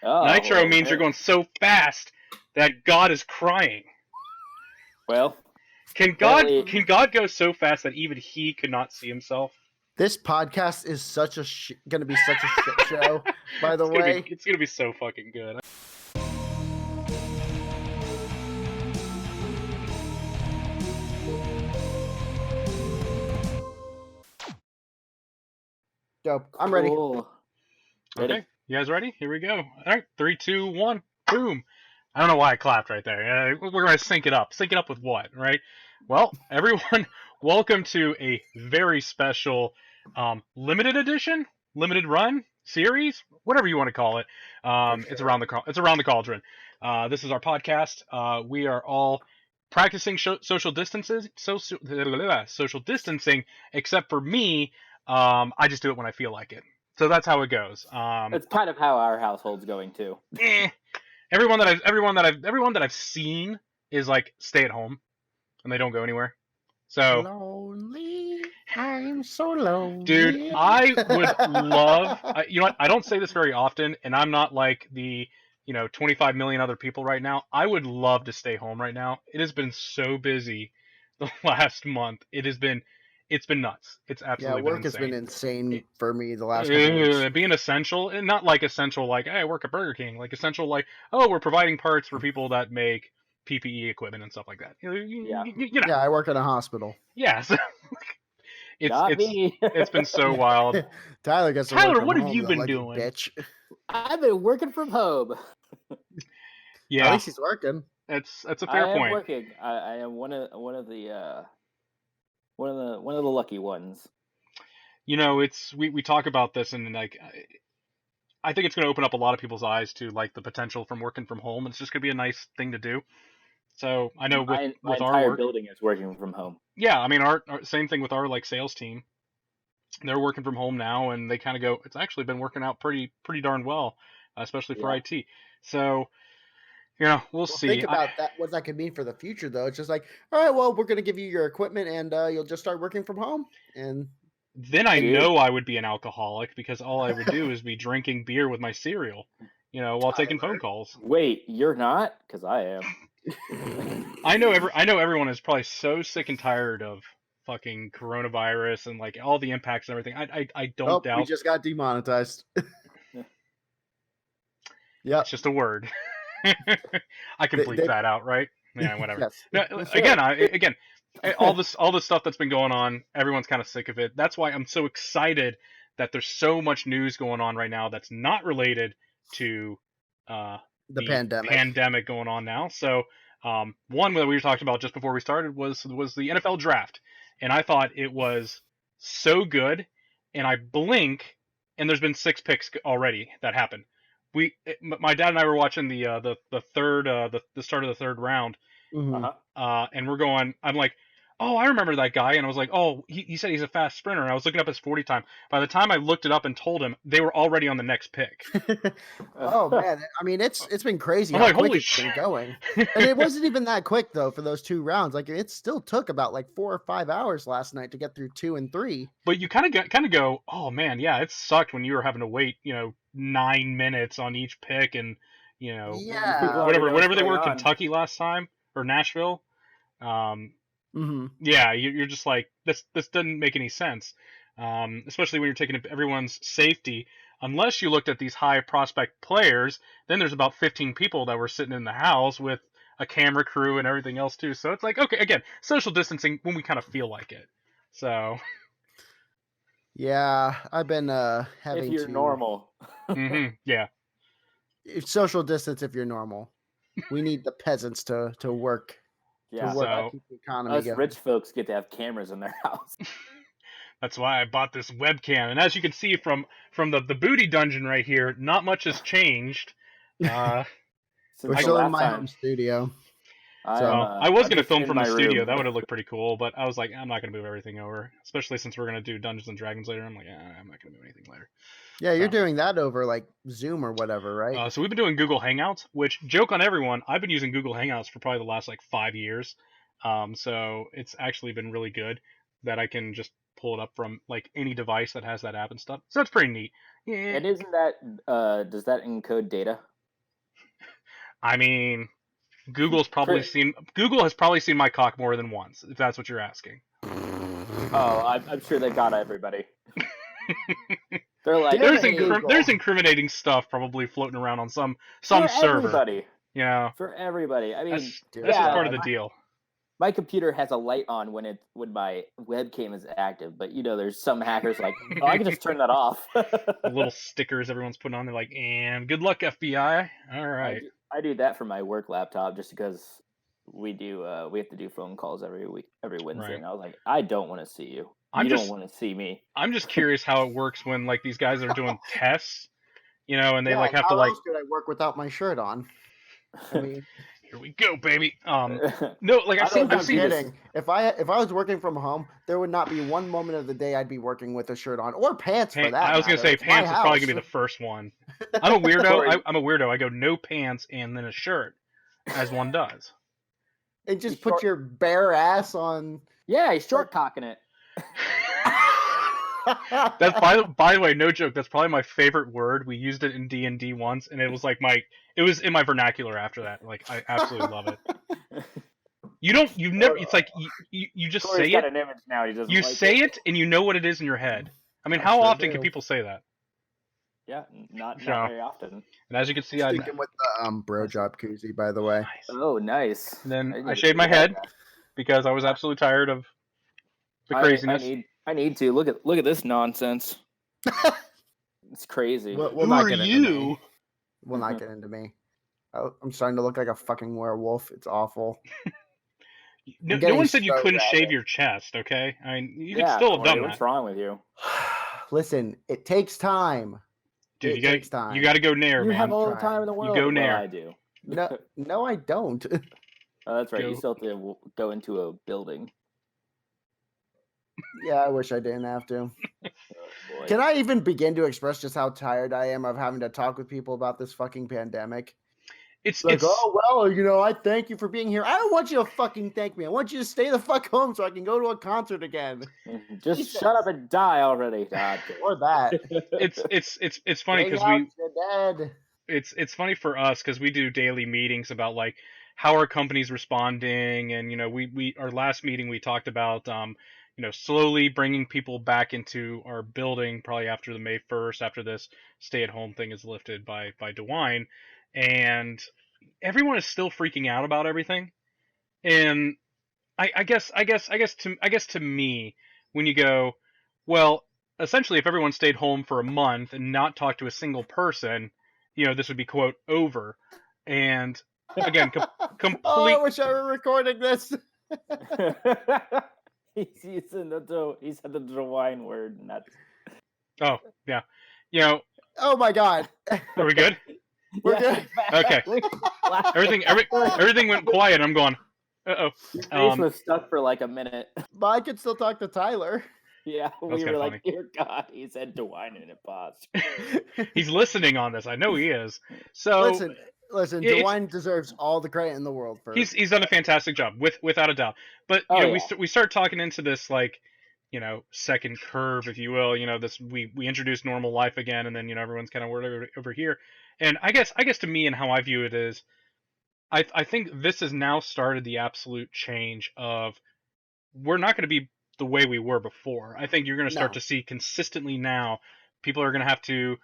Oh, Nitro well, means you're going so fast that God is crying. Well, Can God go so fast that even he could not see himself? This podcast is going to be such a shit show, by the way. It's going to be so fucking good. Dope. I'm ready. Ready? Okay, you guys ready? Here we go. All right, 3, 2, 1, boom. I don't know why I clapped right there. We're going to sync it up. Sync it up with what, right? Well, everyone, welcome to a very special limited edition, limited run series, whatever you want to call it. It's around the Cauldron. This is our podcast. We are all practicing social distancing, social distancing, except for me. I just do it when I feel like it. So that's how it goes. It's kind of how our household's going too. Everyone that I've seen is like stay at home, and they don't go anywhere. So lonely, I'm so lonely. Dude, I would love. You know what? I don't say this very often, and I'm not like the 25 million other people right now. I would love to stay home right now. It has been so busy the last month. It's been nuts. It's absolutely work been insane. has been insane for me the last couple weeks. Being essential, and not like essential like, hey, I work at Burger King. Like essential like, oh, we're providing parts for people that make PPE equipment and stuff like that. You know. Yeah, I work in a hospital. Yeah, so Me. it's been so wild. Tyler gets to Tyler, work from what have home, you been like you doing? bitch. I've been working from home. Yeah, At least he's working. that's a fair point. I am working. I am one of the lucky ones. You know, we talk about this, and like I think it's going to open up a lot of people's eyes to like the potential from working from home. It's just going to be a nice thing to do. So I know My with our entire work, building is working from home. yeah, I mean our same thing with our like sales team. They're working from home now, and they kind of go. It's actually been working out pretty darn well, especially for IT. So we'll see. Think about that. What that could mean for the future, though. It's just like, all right, well, we're going to give you your equipment, and you'll just start working from home. And then I know I would be an alcoholic because all I would do is be drinking beer with my cereal, while taking phone calls. Wait, you're not? Because I am. I know everyone is probably so sick and tired of fucking coronavirus and like all the impacts and everything. I don't doubt. We just got demonetized. Yeah, it's just a word. I can bleep that out, right? Yeah, whatever. Yes. No, again, all this stuff that's been going on, everyone's kind of sick of it. That's why I'm so excited that there's so much news going on right now that's not related to the pandemic going on now. So one that we talked about just before we started was the NFL draft, and I thought it was so good. And I blink, and there's been 6 picks already that happened. My dad and I were watching the start of the third round, and we're going. I'm like, oh, I remember that guy, and I was like, oh, he said he's a fast sprinter, and I was looking up his 40 time. By the time I looked it up and told him, they were already on the next pick. Oh man, I mean it's been crazy I'm how like, quick holy it's been going, and it wasn't even that quick though for those 2 rounds. Like it still took about like 4 or 5 hours last night to get through 2 and 3. But you kind of go, oh man, yeah, it sucked when you were having to wait, 9 minutes on each pick, and whatever they were, Kentucky last time or Nashville. Yeah, you're just like this doesn't make any sense, especially when you're taking everyone's safety. Unless you looked at these high prospect players, then there's about 15 people that were sitting in the house with a camera crew and everything else too. So it's like, okay, again, social distancing when we kind of feel like it. So yeah, I've been having if you're normal. Yeah. Social distance if you're normal. We need the peasants to work. Yeah, to keep the economy us going. rich folks get to have cameras in their house. That's why I bought this webcam, and as you can see from the booty dungeon right here, not much has changed. We're still in my home studio. I was going to film from the studio. That would have looked pretty cool, but I was like, I'm not going to move everything over, especially since we're going to do Dungeons and Dragons later. I'm like, I'm not going to move anything later. Yeah, you're doing that over like Zoom or whatever, right? So we've been doing Google Hangouts, which, joke on everyone, I've been using Google Hangouts for probably the last like 5 years. So it's actually been really good that I can just pull it up from like any device that has that app and stuff. So that's pretty neat. And isn't that does that encode data? I mean, Google has probably seen my cock more than once, if that's what you're asking. Oh, I'm sure they got everybody. They're like, There's incriminating stuff probably floating around on some for server. everybody. You know, For everybody. I mean, that's yeah, just part of the deal. My computer has a light on when my webcam is active, but there's some hackers like, oh, I can just turn that off. The little stickers everyone's putting on, they're like, and good luck, FBI. All right. I do that for my work laptop just because we have to do phone calls every Wednesday, Right. and I was like, I don't want to see you. You don't want to see me. I'm just curious how it works when like these guys are doing tests, and they have to how else could I work without my shirt on? I mean, here we go, baby. No, like I've seen this. If I was working from home, there would not be one moment of the day I'd be working with a shirt on or pants for that. I was gonna say pants is probably gonna be the first one. I'm a weirdo. I'm a weirdo. I go no pants and then a shirt, as one does. And just put your bare ass on. Yeah, he's short cocking it. That's by the way, no joke. That's probably my favorite word. We used it in D&D once, and it was like it was in my vernacular after that. Like I absolutely love it. You've never. It's like you just say it. An image now. He doesn't you say it, and you know what it is in your head. I mean, how often can people say that? Yeah, not very often. And as you can see, I'm sticking with the bro job koozie, by the way. Nice. Oh, nice. And then I shaved my head because I was absolutely tired of the craziness. I need to look at this nonsense. It's crazy. We'll not get into me. Will not get into me. I'm starting to look like a fucking werewolf. It's awful. No one said you couldn't shave your chest, okay? I mean, you could still have done that. What's wrong with you? Listen, it takes time. Dude, it takes time. You got to go nair, man. You have all the time in the world. You go nair. Well, I do. No, I don't. Oh, that's right. You still have to go into a building. Yeah, I wish I didn't have to. Oh, can I even begin to express just how tired I am of having to talk with people about this fucking pandemic? It's oh, well, I thank you for being here. I don't want you to fucking thank me. I want you to stay the fuck home so I can go to a concert again. Just shut up and die already. Or that. It's funny because it's funny for us because we do daily meetings about like how our company's responding, and we our last meeting we talked about slowly bringing people back into our building probably after the May 1st, after this stay-at-home thing is lifted by DeWine, and everyone is still freaking out about everything. And I guess to me, when you go, well, essentially if everyone stayed home for a month and not talked to a single person, this would be quote over. And again, complete. Oh, I wish I were recording this. He said the DeWine word. Not... Oh yeah, Oh my God. Are we good? We're good. Okay. Everything went quiet. I'm going. Your face was stuck for like a minute. But I could still talk to Tyler. Yeah, we were like, dear God, he said DeWine and it paused. He's listening on this. I know he is. So listen. DeWine deserves all the credit in the world for. He's done a fantastic job, without a doubt. But we start talking into this like, second curve, if you will. This we introduce normal life again, and then everyone's kind of over here. And I guess to me and how I view it is, I think this has now started the absolute change of we're not going to be the way we were before. I think you're going to start to see consistently now people are going to have to,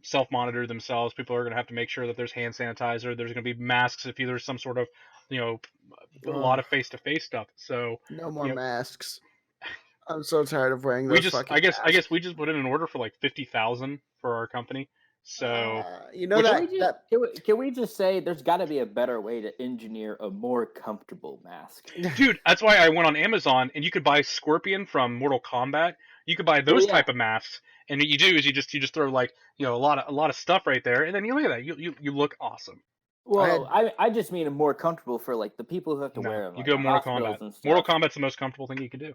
self-monitor themselves. People are going to have to make sure that there's hand sanitizer. There's going to be masks if there's some sort of, a lot of face-to-face stuff. So no more masks. I'm so tired of wearing those. I guess we just put in an order for like 50,000 for our company. So can we just say there's got to be a better way to engineer a more comfortable mask? Dude, that's why I went on Amazon and you could buy Scorpion from Mortal Kombat. You could buy those type of masks, and what you do is you just throw like a lot of stuff right there, and then you look at that, you look awesome. Well, I just mean more comfortable for like the people who have to wear them. You go Mortal Kombat. Mortal Kombat's the most comfortable thing you could do.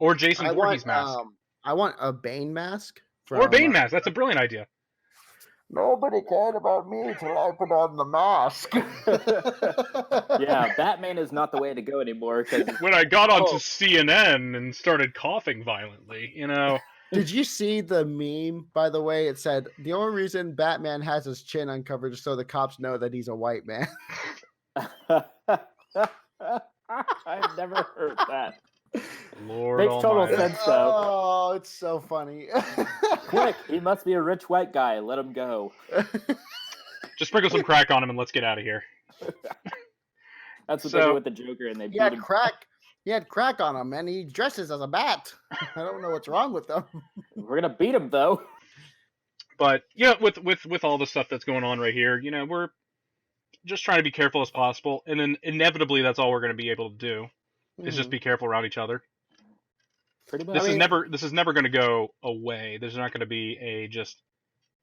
Or Jason Voorhees mask. I want a Bane mask. Or a Bane mask. That's a brilliant idea. Nobody cared about me till I put on the mask. Yeah, Batman is not the way to go anymore. When I got onto CNN and started coughing violently, Did you see the meme, by the way? It said, the only reason Batman has his chin uncovered is so the cops know that he's a white man. I've never heard that. Lord Makes total almighty. sense, though. Oh, it's so funny. Quick, he must be a rich white guy. Let him go. Just sprinkle some crack on him and let's get out of here. That's what they do with the Joker, and they He beat had him. He had crack on him, and he dresses as a bat. I don't know what's wrong with him. We're gonna beat him, though. But yeah, with all the stuff that's going on right here, we're just trying to be careful as possible, and then inevitably that's all we're going to be able to do is just be careful around each other. Pretty much. This is never going to go away. There's not going to be a just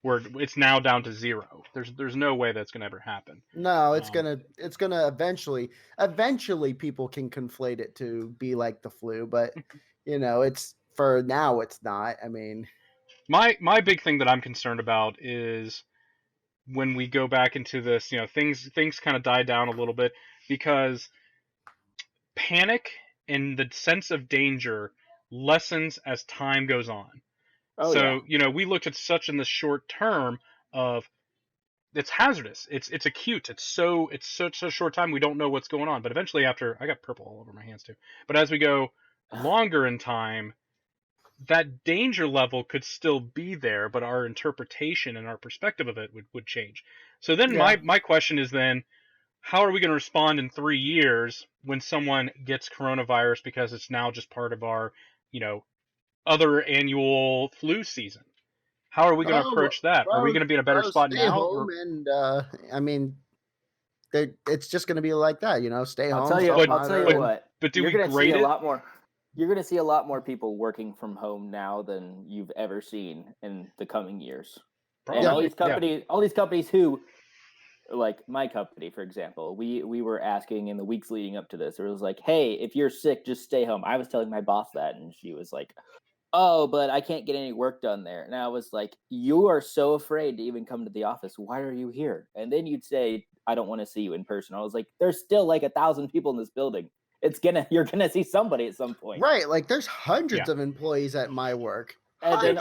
where it's now down to 0. There's no way that's going to ever happen. No, it's gonna eventually people can conflate it to be like the flu, but it's for now it's not. I mean, my big thing that I'm concerned about is when we go back into this, things kind of die down a little bit because panic and the sense of danger lessens as time goes on. Oh, so, yeah. We looked at such in the short term of it's hazardous. It's acute. It's such a short time we don't know what's going on. But eventually after I got purple all over my hands too. But as we go longer in time, that danger level could still be there, but our interpretation and our perspective of it would change. So then my question is then, how are we going to respond in 3 years when someone gets coronavirus because it's now just part of our, other annual flu season? How are we going to approach that? Are we going to be in a better spot stay now? Home and I mean, it's just going to be like that, stay home. I'll tell you what. But do we grade it? You're going to see a lot more people working from home now than you've ever seen in the coming years. Probably. And all these companies who, like my company, for example, we were asking in the weeks leading up to this, it was like, hey, if you're sick, just stay home. I was telling my boss that, and she was like, oh, but I can't get any work done there. And I was like, you are so afraid to even come to the office. Why are you here? And then you'd say, I don't want to see you in person. I was like, there's still like 1,000 people in this building. You're gonna see somebody at some point. Right. Like there's hundreds of employees at my work. And then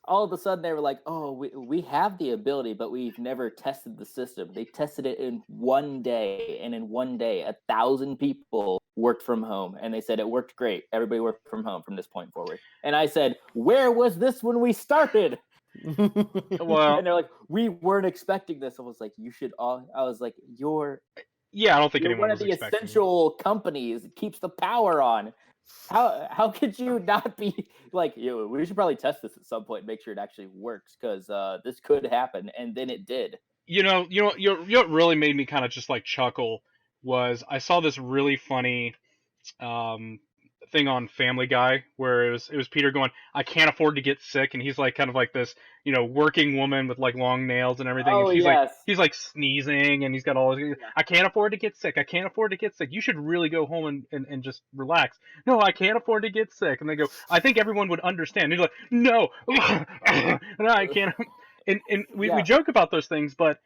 all of a sudden they were like, oh, we have the ability, but we've never tested the system. They tested it in one day, and in one day, 1,000 people worked from home, and they said it worked great. Everybody worked from home from this point forward. And I said, where was this when we started? Well, and they're like, we weren't expecting this. I was like, you're I don't think you're anyone one of was the expecting essential companies that keeps the power on. How could you not be like, we should probably test this at some point and make sure it actually works, because this could happen. And then it did. What really made me kind of just like chuckle was I saw this really funny thing on Family Guy where it was Peter going, I can't afford to get sick, and he's like kind of like this working woman with like long nails and everything, and he's like sneezing, and he's got all his, I can't afford to get sick, you should really go home and just relax. No, I can't afford to get sick. And they go, I think everyone would understand. And he's like, no. No, I can't. And we joke about those things, but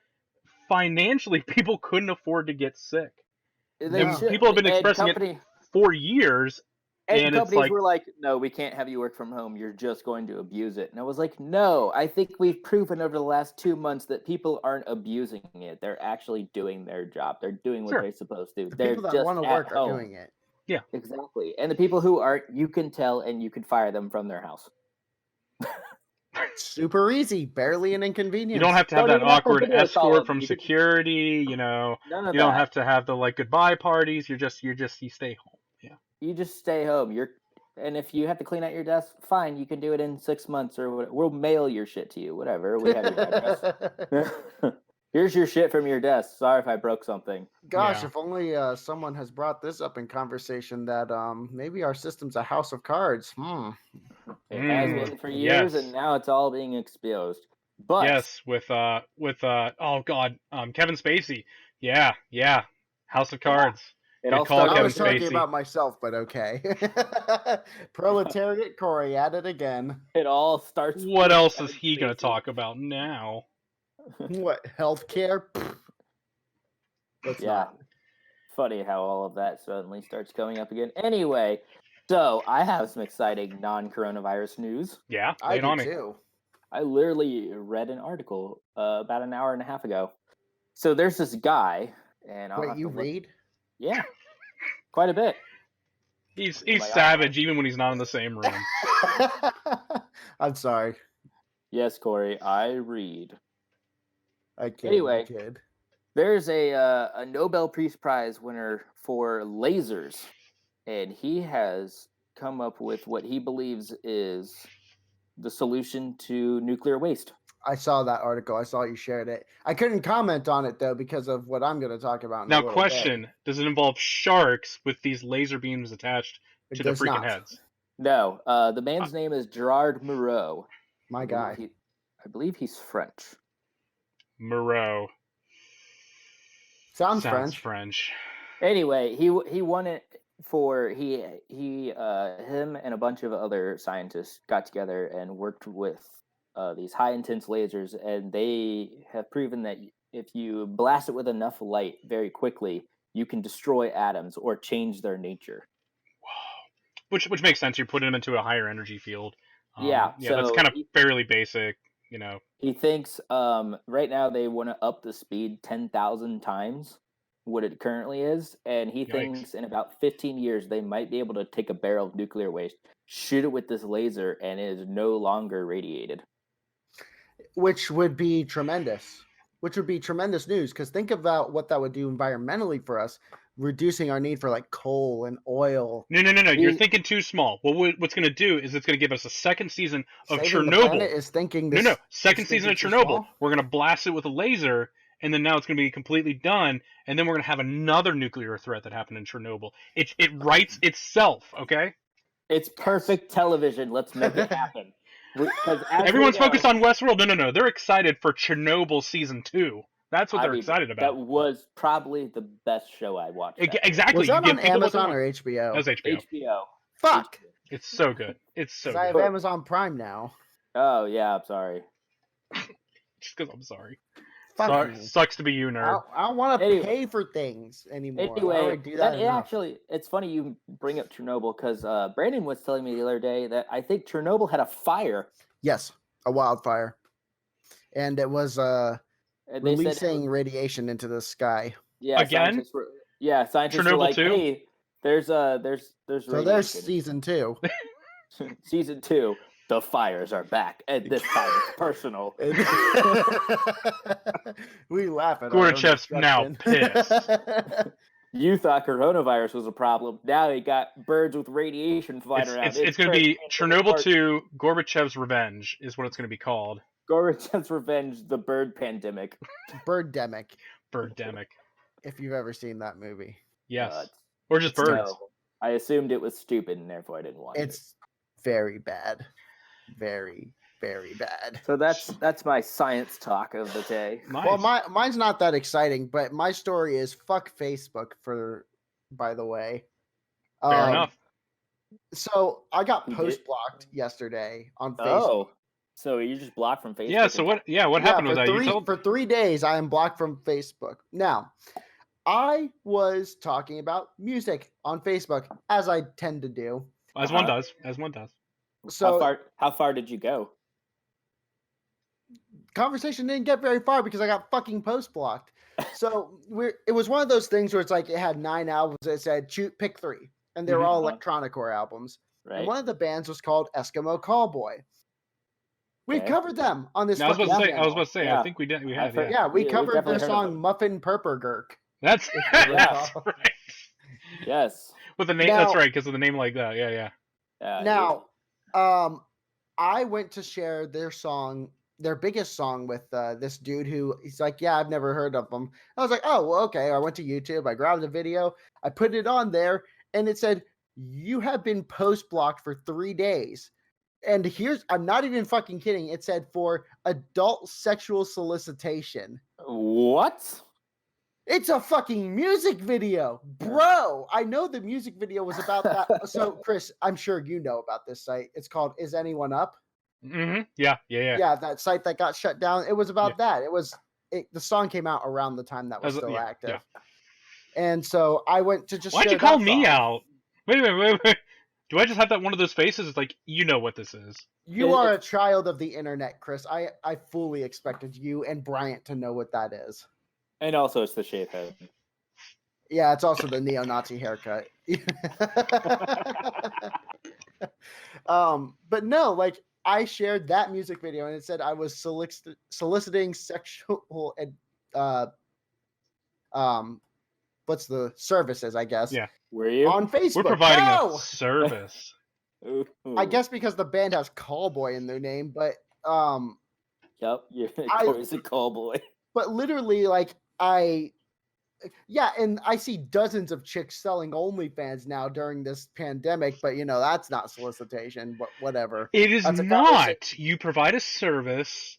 financially people couldn't afford to get sick. People have been expressing it for years. And companies were like, no, we can't have you work from home. You're just going to abuse it. And I was like, no, I think we've proven over the last 2 months that people aren't abusing it. They're actually doing their job. They're doing what they're supposed to. The people that want to work are doing it. Yeah. Exactly. And the people who aren't, you can tell, and you can fire them from their house. Super easy, barely an inconvenience. You don't have to have that awkward escort from security, you don't have to have the like goodbye parties. You stay home. Yeah. You just stay home. And if you have to clean out your desk, fine, you can do it in 6 months or whatever. We'll mail your shit to you, whatever. We have your address. Here's your shit from your desk. Sorry if I broke something. Gosh, if only someone has brought this up in conversation that maybe our system's a house of cards. It has been for years, and now it's all being exposed. But yes, with Kevin Spacey. Yeah, House of Cards. I was talking about myself, but okay. Proletariat Corey at it again. It all starts. What else is he going to talk about now? What, healthcare? Funny how all of that suddenly starts coming up again. Anyway, So I have some exciting non-coronavirus news. Yeah, I lay it do on me. too. I literally read an article about an hour and a half ago. So there's this guy, and I'll Wait, have you to look. read? Yeah, quite a bit. He's Like, savage even when he's not in the same room. I'm sorry. Yes, Corey, I read. I kid. Anyway. I kid. There's a Nobel Peace Prize winner for lasers, and he has come up with what he believes is the solution to nuclear waste. I saw that article. I saw you shared it. I couldn't comment on it though because of what I'm going to talk about. In a Now, little question: bit. does it involve sharks with these laser beams attached It to their does freaking not. heads? No, the man's name is Gerard Moreau. My guy. I believe he's French. Moreau. Sounds Sounds French. French. Anyway, he won it for him and a bunch of other scientists got together and worked with these high intense lasers, and they have proven that if you blast it with enough light very quickly, you can destroy atoms or change their nature. Which makes sense. You're putting them into a higher energy field. Yeah, so that's kind of fairly basic, He thinks right now they want to up the speed 10,000 times what it currently is, and he thinks in about 15 years they might be able to take a barrel of nuclear waste, shoot it with this laser, and it is no longer radiated. Which would be tremendous. Which would be tremendous news, because think about what that would do environmentally for us, reducing our need for like coal and oil. No. You're thinking too small. Well, what's going to do is it's going to give us a second season of Saving Chernobyl. The planet is thinking this. Second season of Chernobyl. We're going to blast it with a laser, and then now it's going to be completely done, and then we're going to have another nuclear threat that happened in Chernobyl. It writes itself, okay? It's perfect television. Let's make it happen. Everyone's focused on Westworld. No. They're excited for Chernobyl season 2. That's what they're excited about. That was probably the best show I watched. Exactly. Was that on Amazon or HBO? That was HBO. HBO. Fuck. It's so good. It's so good. I have Amazon Prime now. Oh, yeah, I'm sorry. Just because I'm sorry. Fuck Sucks to be you, nerd. I don't want to pay for things anymore. Anyway, do that it's funny you bring up Chernobyl, because Brandon was telling me the other day that I think Chernobyl had a fire. Yes, a wildfire. And it was releasing radiation into the sky. Yeah, again? Scientists were like, hey, there's radiation. So there's season 2. Season 2. The fires are back, and this time it's personal. We laugh at Gorbachev's now pissed. You thought coronavirus was a problem. Now you got birds with radiation flying around. It's going to be Chernobyl 2, Gorbachev's Revenge is what it's going to be called. Gorbachev's Revenge, the bird pandemic. Birdemic. If you've ever seen that movie. Yes. Or just birds. No, I assumed it was stupid, and therefore I didn't watch it. It's very bad. Very, very bad. So that's my science talk of the day. Nice. Well, mine's not that exciting, but my story is fuck Facebook, by the way. Fair enough. So I got post-blocked yesterday on Facebook. Oh, so you just blocked from Facebook? Yeah, so what happened with that? For 3 days, I am blocked from Facebook. Now, I was talking about music on Facebook, as I tend to do. As one does. So how far did you go? Conversation didn't get very far because I got fucking post blocked. So it was one of those things where it's like it had 9 albums. It said pick 3, and they were all electronic core albums. Right. And one of the bands was called Eskimo Callboy. We covered them on this. I was about to say. Yeah. I think we did. We had. Yeah, we covered their song them. "Muffin Purpergurk." That's right. Yes. With the name. That's right, because of the name like that. Yeah. Now, I went to share their song, their biggest song, with this dude who he's like, yeah, I've never heard of them. I was like, oh, well, okay. I went to YouTube. I grabbed a video. I put it on there, and it said, you have been post-blocked for 3 days. And I'm not even fucking kidding. It said for adult sexual solicitation. What? It's a fucking music video, bro. I know the music video was about that. So, Chris, I'm sure you know about this site. It's called Is Anyone Up? Mm-hmm. Yeah. Yeah, that site that got shut down. It was about that. The song came out around the time that was still active. Yeah. And so I went to just. Why'd you call me out? Wait. Do I just have that one of those faces? It's like, you know what this is. You are a child of the internet, Chris. I fully expected you and Bryant to know what that is. And also, it's the shave head. Yeah, it's also the neo-Nazi haircut. But no, like I shared that music video and it said I was soliciting sexual and what's the services, I guess. Yeah. Were you? On Facebook. We're providing a service. Ooh. I guess because the band has Callboy in their name, but Yep, you're always a call boy. But literally, like and I see dozens of chicks selling OnlyFans now during this pandemic, but that's not solicitation, but whatever. It is not. You provide a service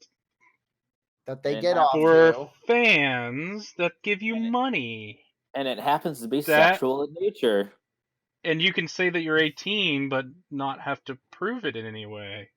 that they get off for fans that give you money. And it happens to be sexual in nature. And you can say that you're 18, but not have to prove it in any way.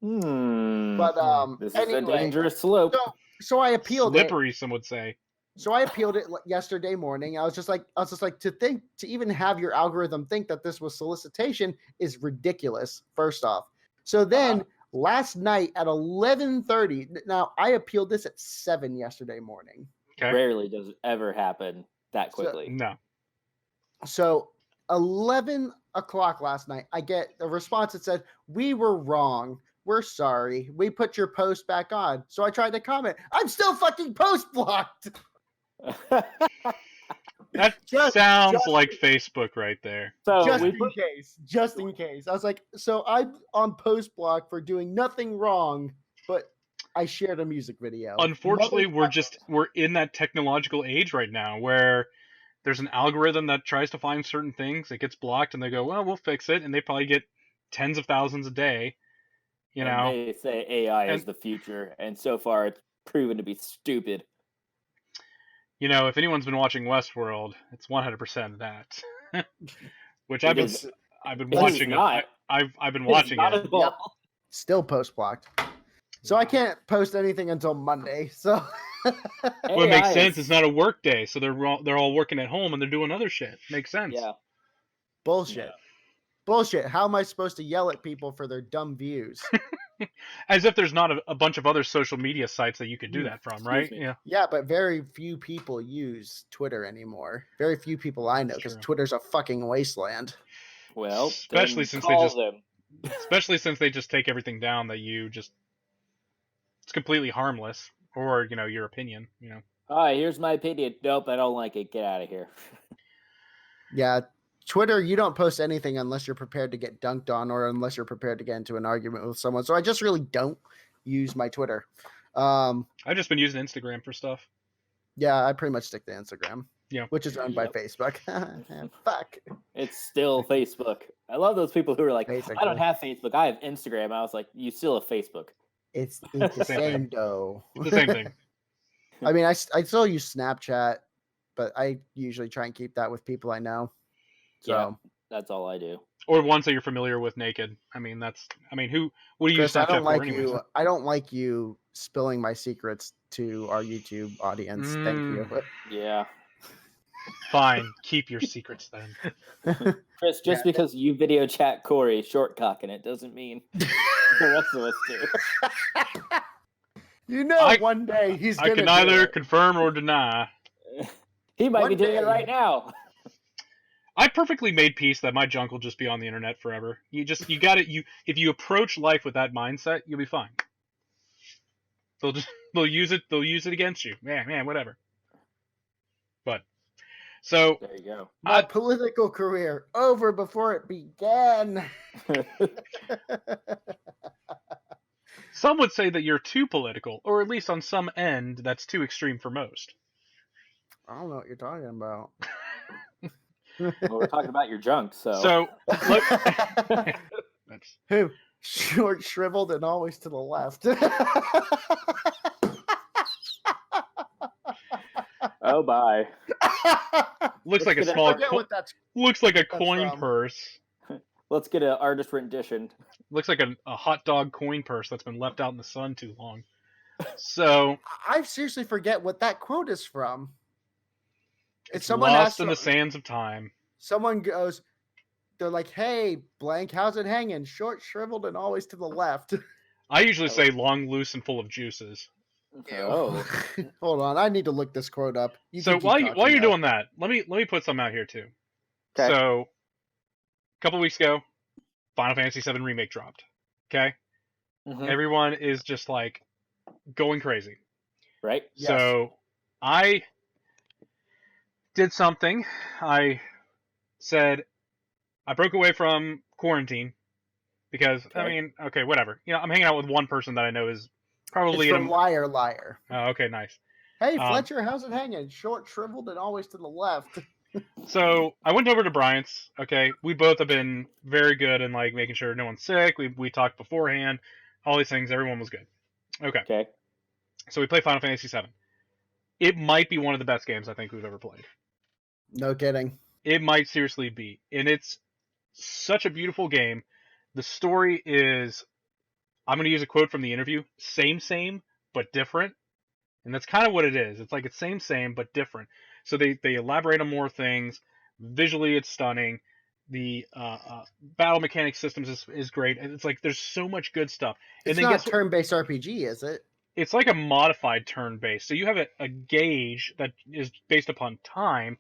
But this is a dangerous slope. So I appealed Slippery, some would say. So I appealed it yesterday morning. I was just like, to even have your algorithm think that this was solicitation is ridiculous. First off, so then last night at 11:30. Now I appealed this at 7 yesterday morning. Okay. Rarely does it ever happen that quickly. No. So 11 o'clock last night, I get a response that said, "We were wrong. We're sorry. We put your post back on." So I tried to comment. I'm still fucking post blocked. That sounds like Facebook right there. So just in case. I was like, so I'm on post block for doing nothing wrong, but I shared a music video. Unfortunately, we're in that technological age right now where there's an algorithm that tries to find certain things, it gets blocked, and they go, well, we'll fix it, and they probably get tens of thousands a day. They say AI is the future, and so far it's proven to be stupid. If anyone's been watching Westworld, it's 100% that. Which I've been watching. I've been watching it. Yep. Still post blocked. So I can't post anything until Monday. So well, it makes sense. It's not a work day, so they're all working at home and they're doing other shit. Makes sense. Yeah. Bullshit. Yeah. Bullshit. How am I supposed to yell at people for their dumb views? As if there's not a bunch of other social media sites that you could do that from, right? Yeah. Yeah, but very few people use Twitter anymore. Very few people I know, because Twitter's a fucking wasteland. Well, especially since they just take everything down that it's completely harmless, or your opinion. All right, here's my opinion. Nope, I don't like it. Get out of here. Yeah. Twitter, you don't post anything unless you're prepared to get dunked on or unless you're prepared to get into an argument with someone. So I just really don't use my Twitter. I've just been using Instagram for stuff. Yeah, I pretty much stick to Instagram. Yeah. Which is owned by Facebook. Fuck. It's still Facebook. I love those people who are like, basically, I don't have Facebook. I have Instagram. I was like, you still have Facebook. It's the same though. The same thing. I mean, I still use Snapchat, but I usually try and keep that with people I know. So yeah, that's all I do. Or ones that you're familiar with naked. I mean, what do you use Snapchat for anyways? I don't like you spilling my secrets to our YouTube audience. Thank you. Yeah. Fine. Keep your secrets then. Chris, just because you video chat Corey shortcocking it doesn't mean the rest of us do. One day he's going to I can neither confirm or deny. He might be doing it right now. I perfectly made peace that my junk will just be on the internet forever. If you approach life with that mindset, you'll be fine. They'll use it against you. Man, whatever. But so there you go. My political career over before it began. Some would say that you're too political, or at least on some end that's too extreme for most. I don't know what you're talking about. Well, we're talking about your junk, so. So, look. Who? Short, shriveled, and always to the left. Oh, bye. Looks like a small. Looks like a coin purse. Let's get an artist rendition. Looks like a hot dog coin purse that's been left out in the sun too long. So. I seriously forget what that quote is from. It's lost in the sands of time. Someone goes, they're like, "Hey, blank, how's it hanging? Short, shriveled, and always to the left." I usually say long, loose, and full of juices. Oh, Hold on, I need to look this quote up. You So can keep while you're though. doing that, let me put something out here too. okay. So a couple weeks ago, Final Fantasy VII Remake dropped. Okay, Mhm. everyone is just like going crazy. Right. Yes. So I did something. I said I broke away from quarantine because I Okay. mean, okay, whatever. You know, I'm hanging out with one person that I know is probably It's in from a. Liar. Oh, okay, nice. Hey, Fletcher, how's it hanging? Short, shriveled, and always to the left. So I went over to Bryant's. Okay, we both have been very good in like making sure no one's sick. We talked beforehand, all these things. Everyone was good. Okay, Okay. so we play Final Fantasy VII. It might be one of the best games I think we've ever played. No kidding. It might seriously be, and it's such a beautiful game. The story is, I'm going to use a quote from the interview: same, but different. And that's kind of what it is. It's like it's same, but different. So they elaborate on more things. Visually, it's stunning. The battle mechanic systems is great. And it's like there's so much good stuff. And It's then not guess what? turn-based RPG, is it? It's like a modified turn-based. So you have a gauge that is based upon time,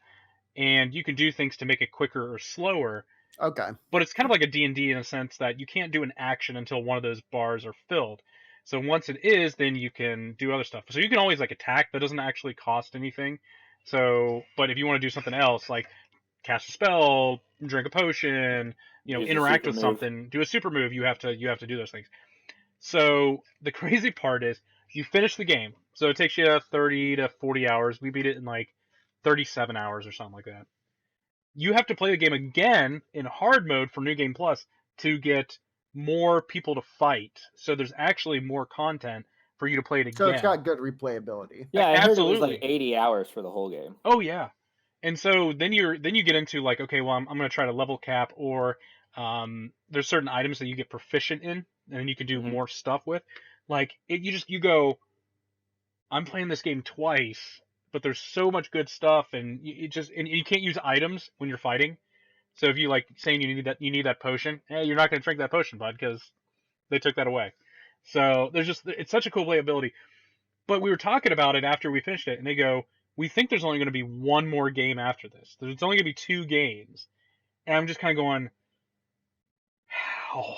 and you can do things to make it quicker or slower. Okay. But it's kind of like a D&D in a sense that you can't do an action until one of those bars are filled. So once it is, then you can do other stuff. So you can always like attack. That doesn't actually cost anything. So, but if you want to do something else, like cast a spell, drink a potion, you know, Use a interact super with move. something, do a super move, you have to do those things. So the crazy part is you finish the game. So it takes you 30 to 40 hours. We beat it in like 37 hours or something like that. You have to play the game again in hard mode for New Game Plus to get more people to fight. So there's actually more content for you to play it again. So it's got good replayability. Yeah, I heard it was like Absolutely. 80 hours for the whole game. Oh yeah. And so then you get into like, okay, well I'm going to try to level cap, or there's certain items that you get proficient in and you can do more stuff with. Like you go, I'm playing this game twice, but there's so much good stuff, and you can't use items when you're fighting. So if you like saying you need that potion, you're not going to drink that potion, bud, because they took that away. So it's such a cool playability. But we were talking about it after we finished it, and they go, we think there's only going to be one more game after this. There's only going to be 2 games, and I'm just kind of going, oh,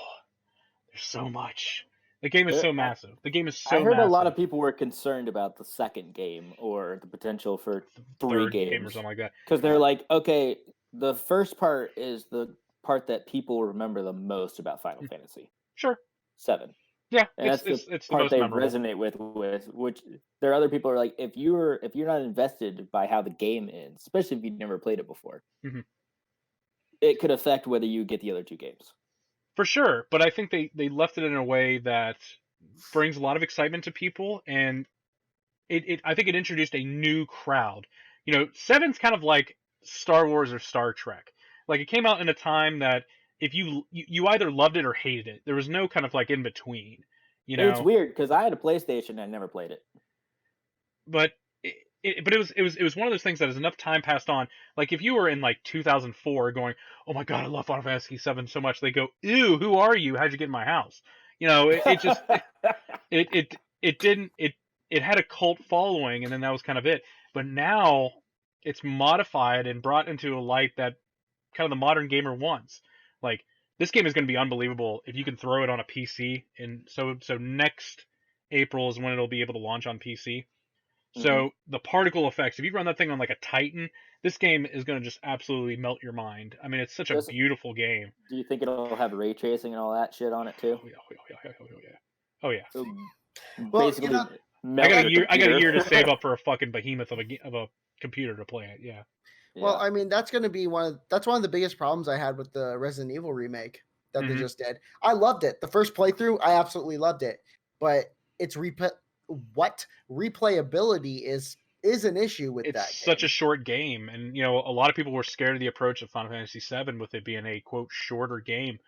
there's so much. The game is so massive. The game is so I heard massive. a lot of people were concerned about the second game or the potential for 3 games game or something like that. Because they're like, okay, the first part is the part that people remember the most about Final Fantasy. Sure. 7. Yeah, and that's the part they resonate with. Which there are other people who are like, if you're not invested by how the game ends, especially if you've never played it before, it could affect whether you get the other 2 games. For sure, but I think they left it in a way that brings a lot of excitement to people, and I think it introduced a new crowd. You know, 7's kind of like Star Wars or Star Trek. Like it came out in a time that if you either loved it or hated it. There was no kind of like in between. You know, it's weird because I had a PlayStation and I never played it. But it was one of those things that as enough time passed on, like if you were in like 2004 going, oh my god, I love Final Fantasy VII so much, they go, ew, who are you? How'd you get in my house? You know, it just it had a cult following, and then that was kind of it. But now it's modified and brought into a light that kind of the modern gamer wants. Like this game is going to be unbelievable if you can throw it on a PC, and so next April is when it'll be able to launch on PC. So the particle effects, if you run that thing on like a Titan, this game is going to just absolutely melt your mind. I mean, it's such a beautiful game. Do you think it'll have ray tracing and all that shit on it too? Oh yeah. Well, basically, I got a year to save up for a fucking behemoth of a computer to play it. Yeah. Well, I mean, that's going to be one of the biggest problems I had with the Resident Evil remake that they just did. I loved it. The first playthrough, I absolutely loved it, but it's replayability is an issue with that. It's such a short game, and you know, a lot of people were scared of the approach of Final Fantasy VII with it being a quote shorter game.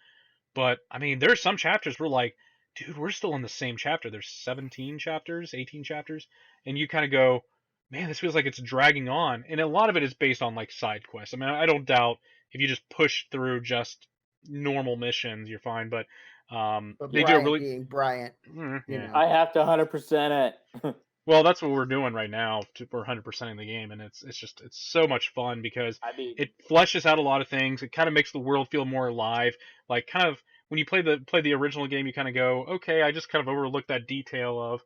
But I mean, there are some chapters where like, dude, we're still in the same chapter. There's 17 chapters, 18 chapters, and you kind of go, man, this feels like it's dragging on. And a lot of it is based on like side quests. I mean, I don't doubt if you just push through just normal missions, you're fine. But they do a Bryant really being Bryant, yeah. I have to 100% it. Well, that's what we're doing right now. We're 100%ing the game, and it's so much fun because I mean, it fleshes out a lot of things. It kind of makes the world feel more alive. Like kind of when you play the original game, you kind of go, okay, I just kind of overlooked that detail of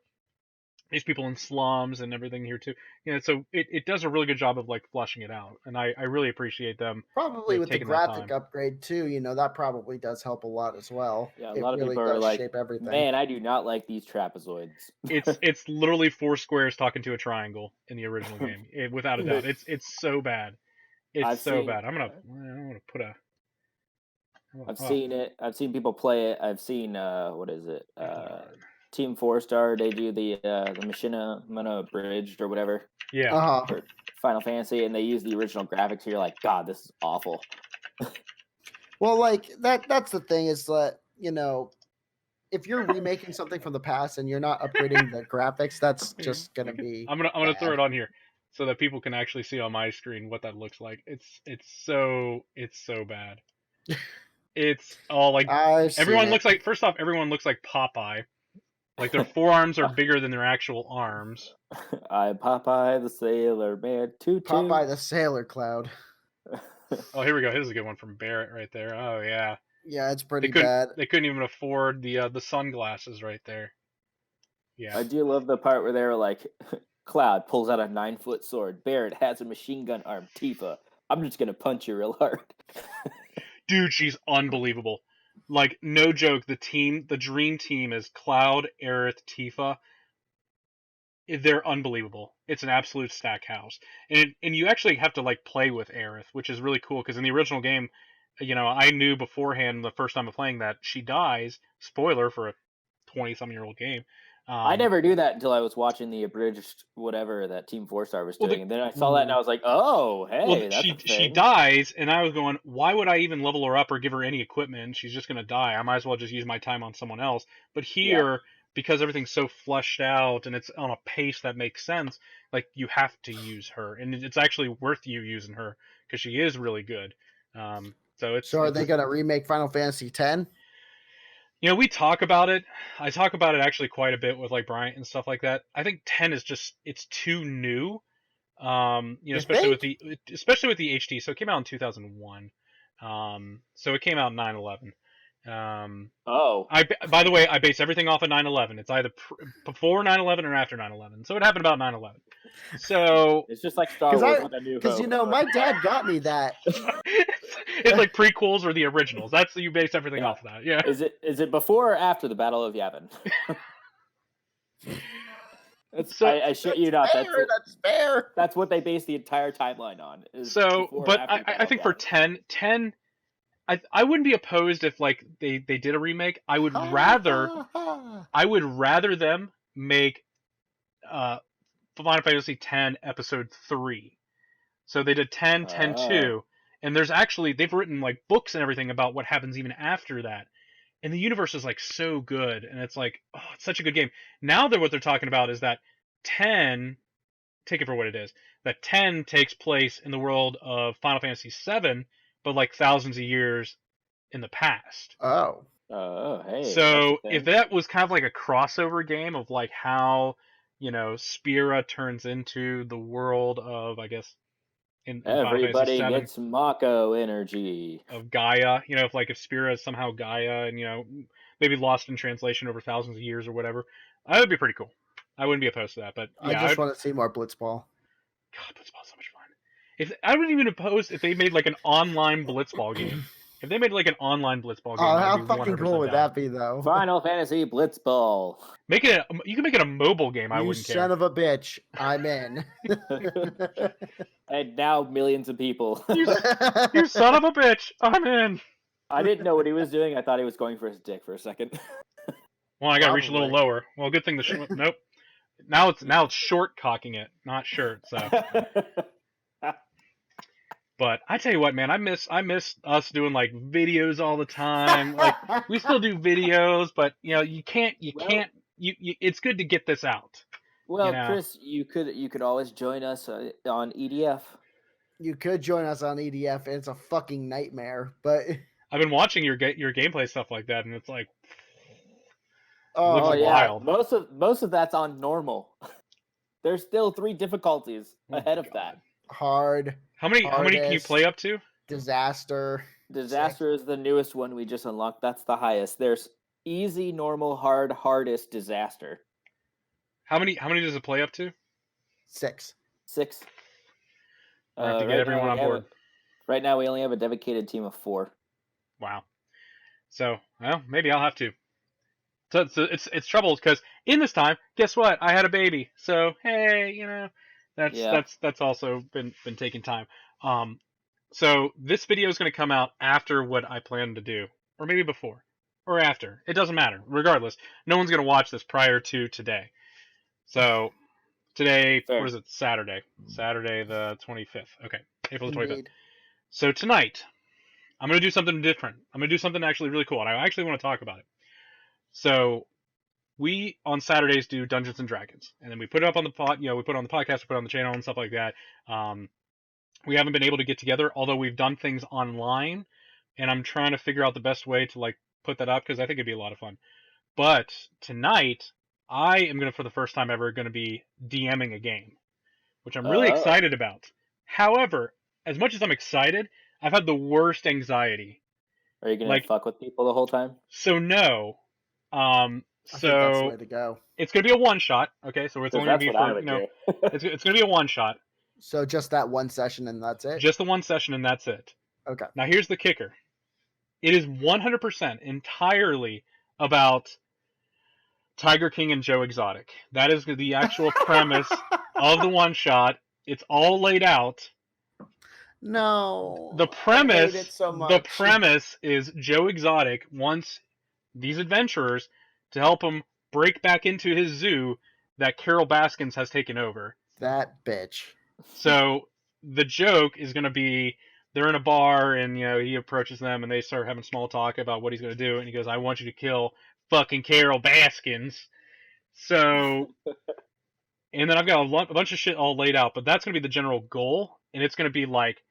these people in slums and everything here too. So it does a really good job of like fleshing it out, and I really appreciate them probably with the taking that graphic time. upgrade too. That probably does help a lot as well. yeah, a It lot of really people are does like, shape everything. man, I do not like these trapezoids. It's literally four squares talking to a triangle in the original game, without a doubt. It's so bad. It's so bad. I'm gonna put a. I've seen it. I've seen people play it. I've seen what is it? Hard. Team 4-Star. They do the Machinima Abridged or whatever Yeah. for Final Fantasy, and they use the original graphics. You're like, God, this is awful. Well, like that's the thing is that if you're remaking something from the past and you're not upgrading the graphics, that's just gonna be. I'm gonna throw bad. it on here so that people can actually see on my screen what that looks like. It's so bad. It's all like everyone looks like. First off, everyone looks like Popeye. Like their forearms are bigger than their actual arms. I'm Popeye the Sailor Man. Popeye the Sailor Cloud. Oh, here we go. Here's a good one from Barrett right there. Oh yeah. Yeah, it's pretty bad. They couldn't even afford the sunglasses right there. Yeah. I do love the part where they were like, Cloud pulls out a 9-foot sword. Barrett has a machine gun arm. Tifa, I'm just gonna punch you real hard. Dude, she's unbelievable. Like, no joke, the dream team is Cloud, Aerith, Tifa. They're unbelievable. It's an absolute stack house. And you actually have to, like, play with Aerith, which is really cool, because in the original game, I knew beforehand the first time of playing that she dies. Spoiler for a 20-something-year-old game. I never knew that until I was watching the abridged whatever that Team 4-Star was doing, and then I saw that and I was like, "Oh, hey, that's a thing." She dies, and I was going, "Why would I even level her up or give her any equipment? She's just gonna die. I might as well just use my time on someone else." But here, because everything's so fleshed out and it's on a pace that makes sense, like you have to use her, and it's actually worth you using her because she is really good. So are they gonna remake Final Fantasy X? We talk about it. I talk about it actually quite a bit with like Bryant and stuff like that. I think 10 is it's too new. Especially with the HD. So it came out in 2001. So it came out in 9/11. By the way, I base everything off of 9/11. It's either before 9/11 or after 9/11. So it happened about 9/11. So it's just like Star Wars with a New Hope. Because my dad got me that. It's like prequels or the originals. That's you base everything off of that. Yeah. Is it before or after the Battle of Yavin? I shit you not. That's fair. That's what they base the entire timeline on. But I think for 10, I wouldn't be opposed if like they did a remake. I would rather them make Final Fantasy X Episode 3. So they did 10, 10, 2, and they've written like books and everything about what happens even after that. And the universe is like so good, and it's like, oh, it's such a good game. Now what they're talking about is that 10, take it for what it is, that 10 takes place in the world of Final Fantasy VII, but like thousands of years in the past. Oh, hey. So if that was kind of like a crossover game of like how, Spira turns into the world of, I guess, in everybody gets Mako energy of Gaia. If Spira is somehow Gaia and maybe lost in translation over thousands of years or whatever, that would be pretty cool. I wouldn't be opposed to that, but yeah, I just want to see more Blitzball. God, Blitzball's so much fun. I wouldn't even oppose if they made like an online Blitzball game. If they made like an online Blitzball game, how fucking cool would that be, though? Final Fantasy Blitzball. You can make it a mobile game. I wouldn't care. You son of a bitch! I'm in. And now millions of people. You son of a bitch! I'm in. I didn't know what he was doing. I thought he was going for his dick for a second. Well, I got to reach a little lower. Well, good thing nope. Now it's short cocking it, not shirt. So. But I tell you what, man, I miss us doing like videos all the time. Like we still do videos, but you can't. It's good to get this out. Well, Chris, you could always join us on EDF. You could join us on EDF. It's a fucking nightmare, but I've been watching your gameplay stuff like that, and it's like, oh, looks my God. wild. Most of that's on normal. There's still 3 difficulties ahead of that. Hard. How many can you hardest, play up to? Disaster. Disaster is the newest one we just unlocked. That's the highest. There's easy, normal, hard, hardest, disaster. How many does it play up to? 6. 6. I have to get everyone on board. Right now, we only have a dedicated team of 4. Wow. So, well, maybe I'll have to. So it's trouble because in this time, guess what? I had a baby. So hey, that's also been taking time. So this video is going to come out after what I plan to do, or maybe before, or after. It doesn't matter. Regardless, no one's going to watch this prior to today. So today, Fair. what is it? Saturday the 25th. Okay, April the 25th. Indeed. So tonight, I'm going to do something different. I'm going to do something actually really cool, and I actually want to talk about it. So we on Saturdays do Dungeons and Dragons, and then we put it up on the we put it on the podcast, we put it on the channel and stuff like that. We haven't been able to get together, although we've done things online, and I'm trying to figure out the best way to like put that up because I think it'd be a lot of fun. But tonight, I am gonna, for the first time ever, gonna be DMing a game, which I'm really excited about. However, as much as I'm excited, I've had the worst anxiety. Are you gonna fuck with people the whole time? So no. I think that's the way to go. It's gonna be a one shot. Okay, so it's only gonna be for it's gonna be a one shot. So just that one session and that's it? Just the one session and that's it. Okay. Now here's the kicker. It is 100% entirely about Tiger King and Joe Exotic. That is the actual premise of the one shot. It's all laid out. No. The premise I hate it so much. The premise is Joe Exotic wants these adventurers to help him break back into his zoo that Carol Baskins has taken over. That bitch. So the joke is going to be they're in a bar and he approaches them and they start having small talk about what he's going to do, and he goes, "I want you to kill fucking Carol Baskins." So and then I've got a bunch of shit all laid out, but that's going to be the general goal, and it's going to be like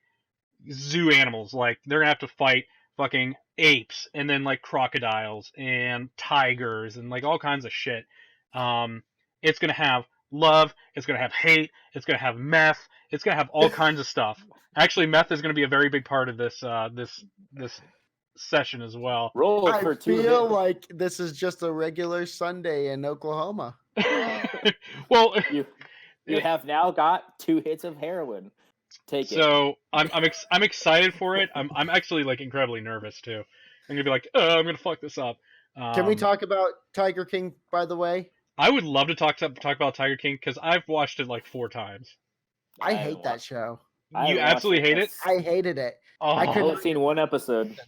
zoo animals. Like they're going to have to fight fucking apes and then like crocodiles and tigers and like all kinds of shit. It's going to have love, it's going to have hate, it's going to have meth, it's going to have all kinds of stuff. Actually, meth is going to be a very big part of this this session as well. I feel like this is just a regular Sunday in Oklahoma. Well, you have now got 2 hits of heroin. Take it. So I'm excited for it. I'm actually like incredibly nervous too. I'm gonna be like, I'm gonna fuck this up. Can we talk about Tiger King, by the way? I would love to talk about Tiger King because I've watched it like 4 times. I hate that show. You absolutely hate it? I hated it. Oh. I couldn't have seen 1 episode.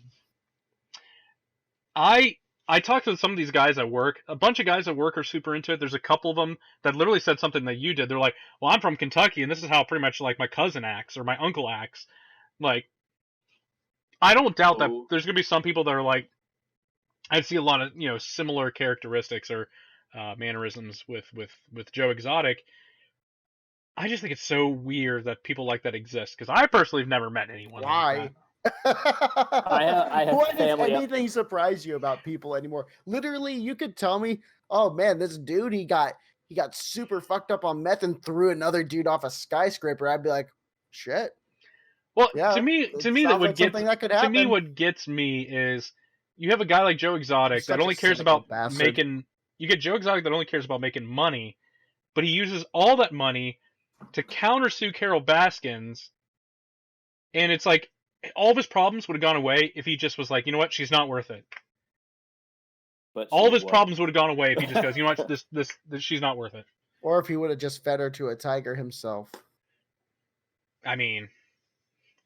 I talked to some of these guys at work. A bunch of guys at work are super into it. There's a couple of them that literally said something that you did. They're like, "Well, I'm from Kentucky, and this is how pretty much like my cousin acts or my uncle acts." Like, I don't doubt that there's gonna be some people that are like, I see a lot of similar characteristics or mannerisms with Joe Exotic. I just think it's so weird that people like that exist because I personally have never met anyone. Why? Like that. I have Why family. does anything surprise you about people anymore? Literally, you could tell me, "Oh man, this dude he got super fucked up on meth and threw another dude off a skyscraper." I'd be like, "Shit." Well, yeah, to me, what gets me is you have a guy like Joe Exotic that only cares about making. You get Joe Exotic that only cares about making money, but he uses all that money to countersue Carol Baskins, and it's like. All of his problems would have gone away if he just was like, you know what, she's not worth it. But all of his problems would have gone away if he just goes, you know what, this she's not worth it. Or if he would have just fed her to a tiger himself. I mean,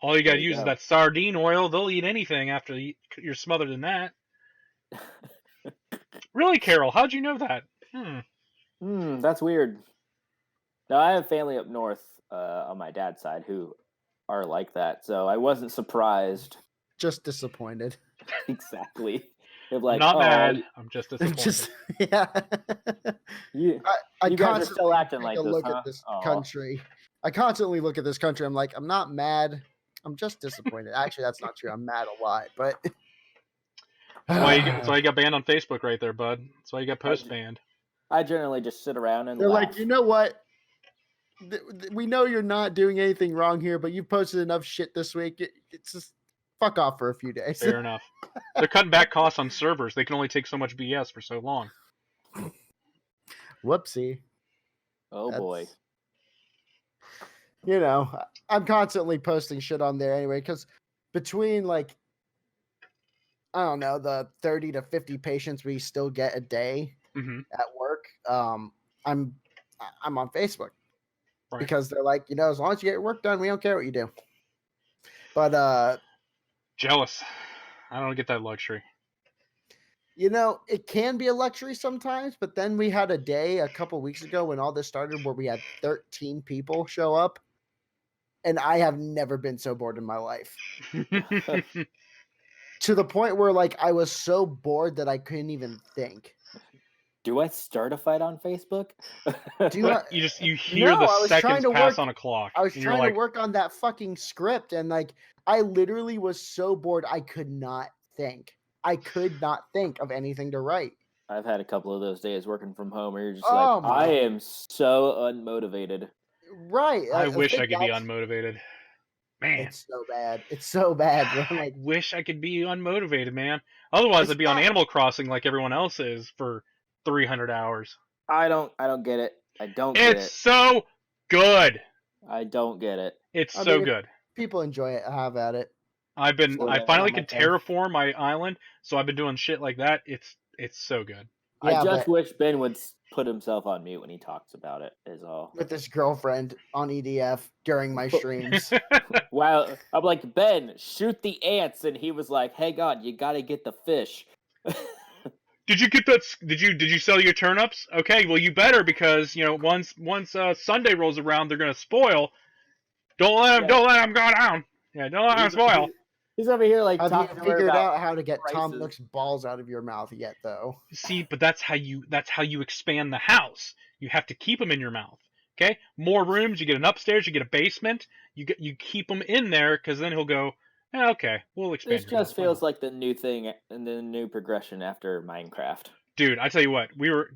all you got to use is that sardine oil. They'll eat anything after you're smothered in that. Really, Carol? How'd you know that? That's weird. Now, I have family up north on my dad's side who are like that, so I wasn't surprised. Just disappointed. Exactly. Like, not mad. I'm just disappointed. Yeah. You guys are still acting like this, look huh? at this country. I constantly look at this country. I'm like, I'm not mad. I'm just disappointed. Actually, that's not true. I'm mad a lot, but That's why you got banned on Facebook right there, bud. That's why you got post banned. I generally just sit around and they're laugh. like, you know what? We know you're not doing anything wrong here, but you've posted enough shit this week. It's just fuck off for a few days. Fair enough. They're cutting back costs on servers. They can only take so much BS for so long. Whoopsie. Oh boy. You know, I'm constantly posting shit on there anyway, because between like, I don't know, the 30 to 50 patients we still get a day at work, I'm on Facebook. Right. Because they're like, you know, as long as you get your work done, we don't care what you do. But jealous. I don't get that luxury. You know, it can be a luxury sometimes, but then we had a day a couple weeks ago when all this started where we had 13 people show up, and I have never been so bored in my life. To the point where, like, I was so bored that I couldn't even think. Do I start a fight on Facebook? You hear the seconds pass on a clock. I was trying to work on that fucking script, and like I literally was so bored I could not think. I could not think of anything to write. I've had a couple of those days working from home where you're just like, I am so unmotivated. Right. I wish I could be unmotivated. Man. It's so bad. It's so bad. I wish I could be unmotivated, man. Otherwise, I'd be on Animal Crossing like everyone else is for 300 hours. I don't get it. I don't get it. It's so good. I don't get it. It's so good. People enjoy it. Have at it. I finally could terraform my island, so I've been doing shit like that. It's so good. Yeah, I just wish Ben would put himself on mute when he talks about it, is all. With his girlfriend on EDF during my streams. Wow. I'm like, Ben, shoot the ants, and he was like, hey God, you gotta get the fish. Did you get that? Did you sell your turnips? Okay, well you better, because you know once Sunday rolls around, they're gonna spoil. Don't let them go down. Yeah, don't let them spoil. He's over here like talking. Have you figured out how to get Tom Nook's balls out of your mouth yet, though? See, but that's how you expand the house. You have to keep them in your mouth. Okay, more rooms. You get an upstairs. You get a basement. You keep them in there, because then he'll go. Yeah, okay, we'll expand. This just feels like the new thing and the new progression after Minecraft. Dude, I tell you what, we were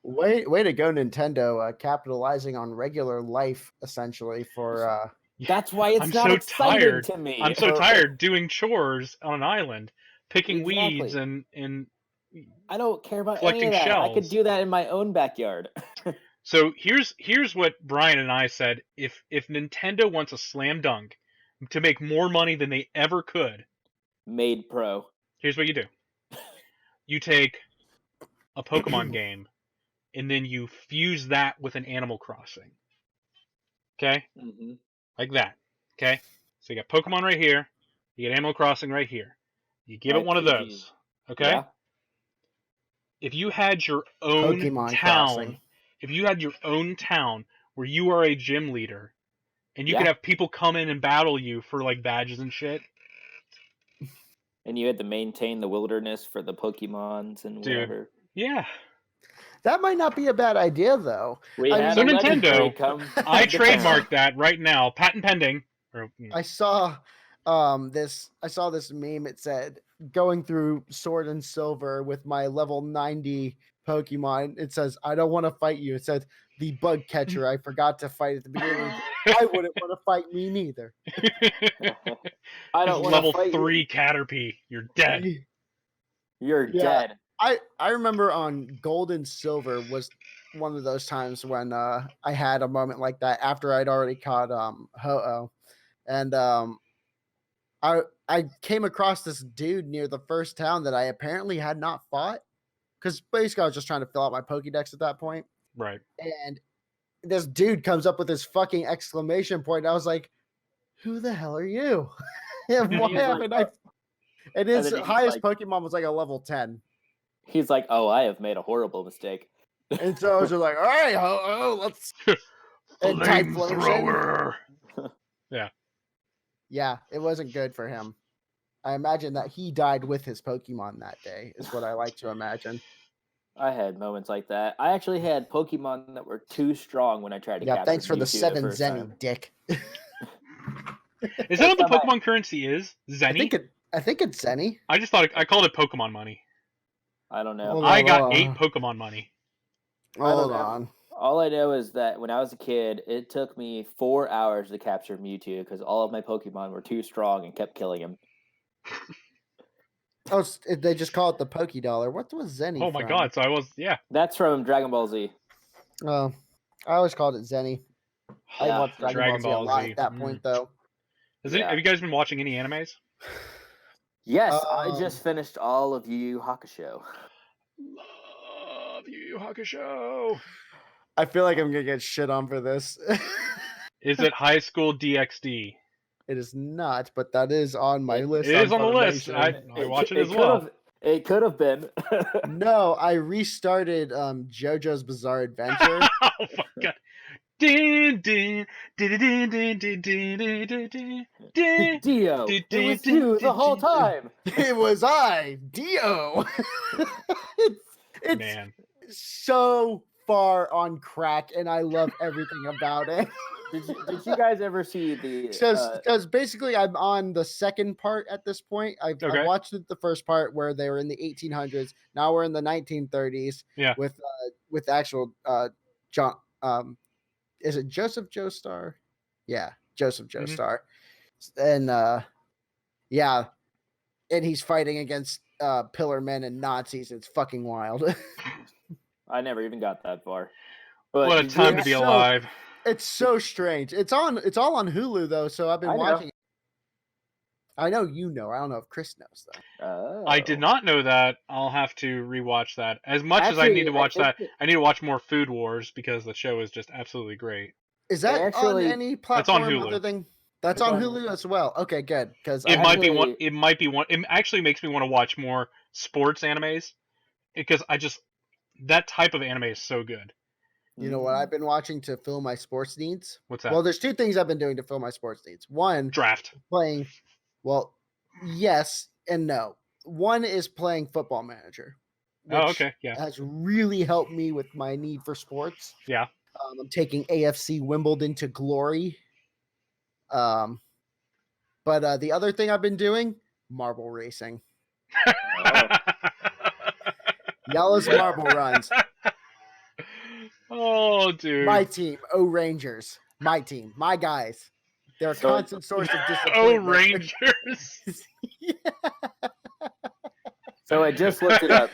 way to go, Nintendo, capitalizing on regular life essentially for. That's why it's not exciting to me. I'm so tired doing chores on an island, picking weeds and I don't care about any of that. Shells. I could do that in my own backyard. So here's what Brian and I said. If Nintendo wants a slam dunk to make more money than they ever could, made pro. Here's what you do. You take a Pokemon game and then you fuse that with an Animal Crossing. Okay? Mm-hmm. Like that. Okay? So you got Pokemon right here. You got Animal Crossing right here. You give it one of those. Okay? Yeah. If you had your own Pokemon town, Crossing. If you had your own town where you are a gym leader and you could have people come in and battle you for like badges and shit. And you had to maintain the wilderness for the Pokemons and whatever. Yeah. That might not be a bad idea, though. So Nintendo, I trademarked that right now, patent pending. I saw this meme. It said, going through Sword and Silver with my level 90 Pokemon. It says, I don't want to fight you. It says, the bug catcher I forgot to fight at the beginning. I wouldn't want to fight me neither. I don't want level to fight 3 Caterpie. You're dead. You're dead. I remember on Gold and Silver was one of those times when I had a moment like that after I'd already caught Ho-Oh. And I came across this dude near the first town that I apparently had not fought. Because basically I was just trying to fill out my Pokédex at that point. Right. And this dude comes up with this fucking exclamation point. And I was like, who the hell are you? And why haven't I? And his highest Pokemon was like a level 10. He's like, oh, I have made a horrible mistake. And so I was just like, all right, let's and type Flamethrower. Yeah. Yeah, it wasn't good for him. I imagine that he died with his Pokemon that day, is what I like to imagine. I had moments like that. I actually had Pokemon that were too strong when I tried to Yeah, capture thanks for the Mewtwo 7 first Zenny, time. dick. Is that what the That's not Pokemon currency is? Zenny? I think it's Zenny. I just thought I called it Pokemon money. I don't know. Hold I on, got hold 8 on. Pokemon money. I don't Hold know. on. All I know is that when I was a kid, it took me 4 hours to capture Mewtwo because all of my Pokemon were too strong and kept killing him. Oh, they just call it the Poke Dollar. What was Zenny Oh my from? god! So I was That's from Dragon Ball Z. Oh, I always called it Zenny. I Yeah. watched Dragon Ball Z a lot at that point, though. Have Yeah. you guys been watching any animes? Yes, I just finished all of Yu Yu Hakusho. Love Yu Yu Hakusho. I feel like I'm gonna get shit on for this. Is it High School DxD? It is not, but that is on my list. It is on the list. Funimation. I watch it as well. It could have been. No, I restarted JoJo's Bizarre Adventure. Oh my god. Din, din, din, din, din, din, din, din, din, din, din, Dio, din, it was din, you the din, whole din. time. It was I, Dio. it's Man. so far on crack, and I love everything about it. Did you guys ever see the? Because basically, I'm on the second part at this point. I watched the first part where they were in the 1800s. Now we're in the 1930s. Yeah. With actual John. Is it Joseph Joestar? Yeah, Joseph Joestar. And yeah, and he's fighting against Pillar Men and Nazis. It's fucking wild. I never even got that far. But what a time to be alive. It's so strange. It's all on Hulu though, so I've been watching it. I know you know. I don't know if Chris knows though. Oh. I did not know that. I'll have to rewatch that. As much as I need to watch that, I need to watch more Food Wars because the show is just absolutely great. Is that on any platform? That's on Hulu. Other than that's on Hulu as well. Okay, good. Because it might be one. It might be one. It actually makes me want to watch more sports animes because that type of anime is so good. You know what I've been watching to fill my sports needs? What's that? Well, there's 2 things I've been doing to fill my sports needs. One, draft. Playing. Well, yes and no. One is playing Football Manager. Oh, okay. Yeah. Has really helped me with my need for sports. Yeah. I'm taking AFC Wimbledon to glory. But the other thing I've been doing, marble racing. Yellow's marble runs. Oh, dude. My team, Rangers. My team, my guys. They're a constant source of disappointment. Rangers. Yeah. So I just looked it up.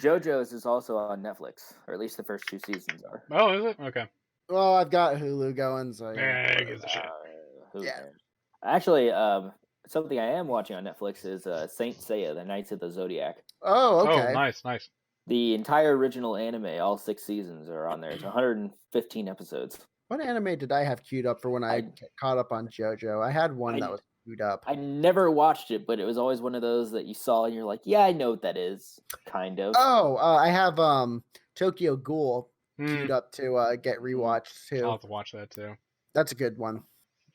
JoJo's is also on Netflix, or at least the first 2 seasons are. Oh, is it? Okay. Well, I've got Hulu going, so yeah. Gives a shit. Yeah. Actually, something I am watching on Netflix is Saint Seiya: The Knights of the Zodiac. Oh, okay. Oh, nice. The entire original anime, all 6 seasons are on there. It's 115 episodes. What anime did I have queued up for when I caught up on JoJo? I had one that was queued up. I never watched it, but it was always one of those that you saw and you're like, yeah, I know what that is, kind of. Oh, I have Tokyo Ghoul queued up to get rewatched too. I'll have to watch that too. That's a good one.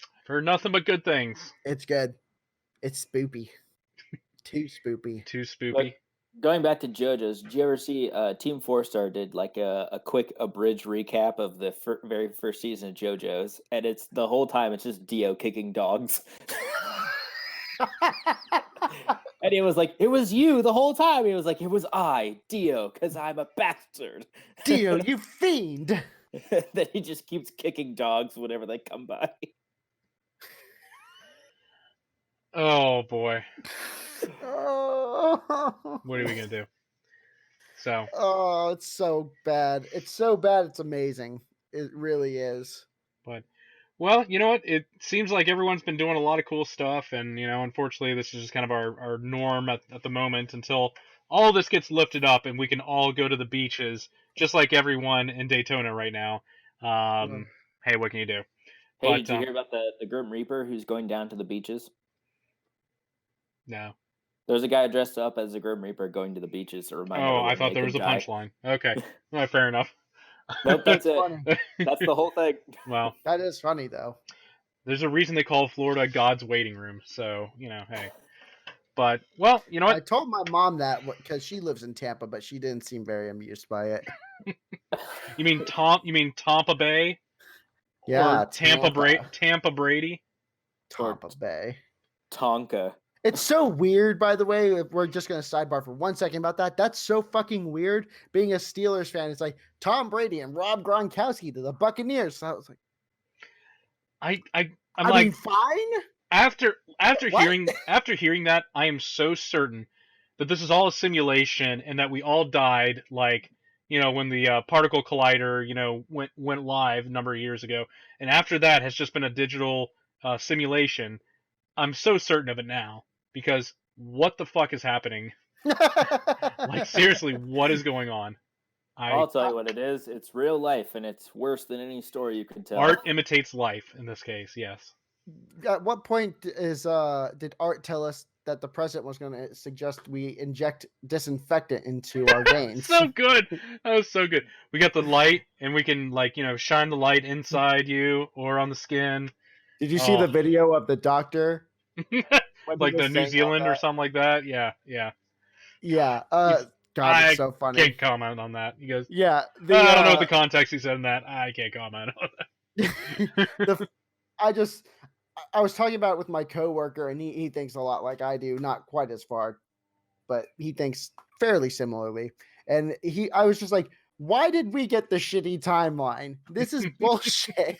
I've heard nothing but good things. It's good. It's spoopy. Too spoopy. Too spoopy. But going back to JoJo's, did you ever see Team 4-Star did like a quick abridged recap of the very first season of JoJo's, and it's the whole time it's just Dio kicking dogs. And he was like, it was you the whole time. He was like, it was I, Dio, because I'm a bastard. Dio, you fiend. Then he just keeps kicking dogs whenever they come by. Oh, boy. Oh. What are we going to do? So. Oh, it's so bad. It's so bad. It's amazing. It really is. But, well, you know what? It seems like everyone's been doing a lot of cool stuff. And, unfortunately, this is just kind of our norm at the moment until all this gets lifted up and we can all go to the beaches, just like everyone in Daytona right now. Hey, what can you do? Hey, did you hear about the Grim Reaper who's going down to the beaches? No. There's a guy dressed up as a Grim Reaper going to the beaches to remind everyone I thought there was a punchline. Okay. Well, fair enough. Nope, that's it. That's the whole thing. Well. That is funny, though. There's a reason they call Florida God's waiting room. So, hey. But, well, you know I what? told my mom that because she lives in Tampa, but she didn't seem very amused by it. You mean Tampa Bay? Yeah, Or Tampa Brady? Tampa Bay. Tonka. It's so weird, by the way. If we're just going to sidebar for 1 second about that. That's so fucking weird. Being a Steelers fan, it's like Tom Brady and Rob Gronkowski to the Buccaneers. So I was like, I'm I like, mean, fine. after What? hearing that, I am so certain that this is all a simulation and that we all died, like, you know, when the particle collider, you know, went live a number of years ago, and after that has just been a digital simulation. I'm so certain of it now because what the fuck is happening? Like, seriously, what is going on? I'll tell you what it is. It's real life, and it's worse than any story you could tell. Art imitates life in this case. Yes. At what point did Art tell us that the president was going to suggest we inject disinfectant into our veins? So good. That was so good. We got the light, and we can, like, you know, shine the light inside you or on the skin. Did you see the video of the doctor? Like the New Zealand or something like that? Yeah. Yeah. God, it's so funny. I can't comment on that. He goes, yeah. I don't know what the context he said in that. I can't comment on that. I was talking about it with my coworker, and he thinks a lot like I do, not quite as far, but he thinks fairly similarly. And I was just like, why did we get the shitty timeline? This is bullshit.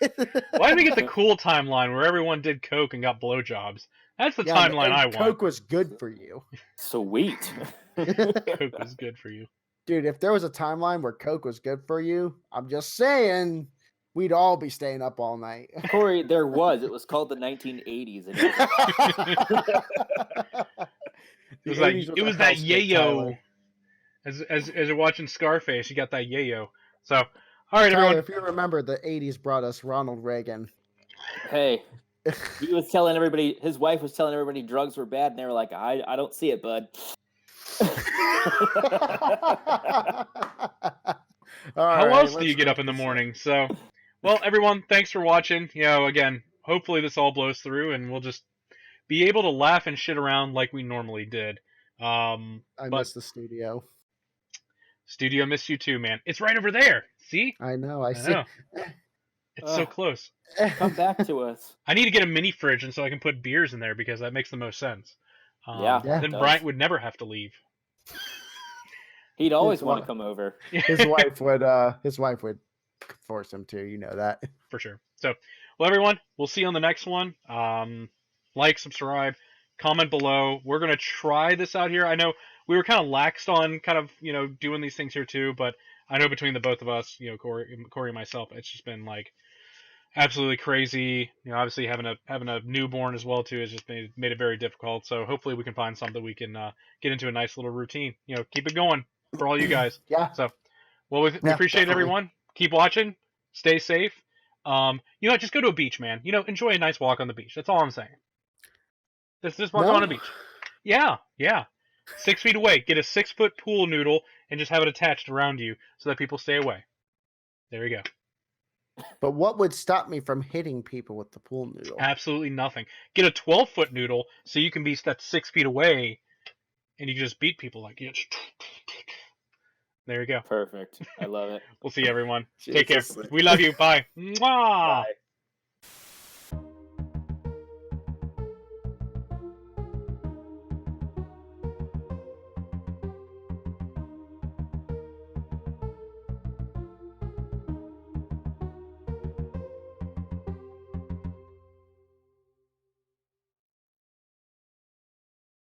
Why did we get the cool timeline where everyone did coke and got blowjobs? That's the timeline I want. Coke was good for you. Sweet. Coke was good for you. Dude, if there was a timeline where Coke was good for you, I'm just saying, we'd all be staying up all night. Corey, there was. It was called the 1980s. It was that yayo. As you're watching Scarface, you got that yayo. So, all right, Tyler, everyone. if you remember, the 80s brought us Ronald Reagan. Hey, he was telling everybody, his wife was telling everybody drugs were bad, and they were like, I don't see it, bud. How else do you get up in the morning? So, well, everyone, thanks for watching. You know, again, hopefully this all blows through, and we'll just be able to laugh and shit around like we normally did. I miss the studio. Studio missed you too, man. It's right over there. See? I know. I see. Know. It's so close. Come back to us. I need to get a mini fridge, and so I can put beers in there because that makes the most sense. Then Bryant would never have to leave. He'd always want to come over. His wife would force him to. You know that for sure. So, well, everyone, we'll see you on the next one. Like, subscribe, comment below. We're gonna try this out here. I know we were kind of laxed on kind of, you know, doing these things here too, but I know between the both of us, you know, Corey and myself, it's just been like absolutely crazy. You know, obviously having a newborn as well too has just made it very difficult. So hopefully we can find something we can get into a nice little routine. You know, keep it going for all you guys. Yeah. So, well, we appreciate definitely. Everyone. Keep watching. Stay safe. You know, just go to a beach, man. You know, enjoy a nice walk on the beach. That's all I'm saying. Just walk on a beach. Yeah. 6 feet away. Get a 6-foot pool noodle and just have it attached around you so that people stay away. There you go. But what would stop me from hitting people with the pool noodle? Absolutely nothing. Get a 12-foot noodle so you can be that 6 feet away and you can just beat people like you. There you go. Perfect. I love it. We'll see you, everyone. Take care. We love you. Bye. Mwah! Bye.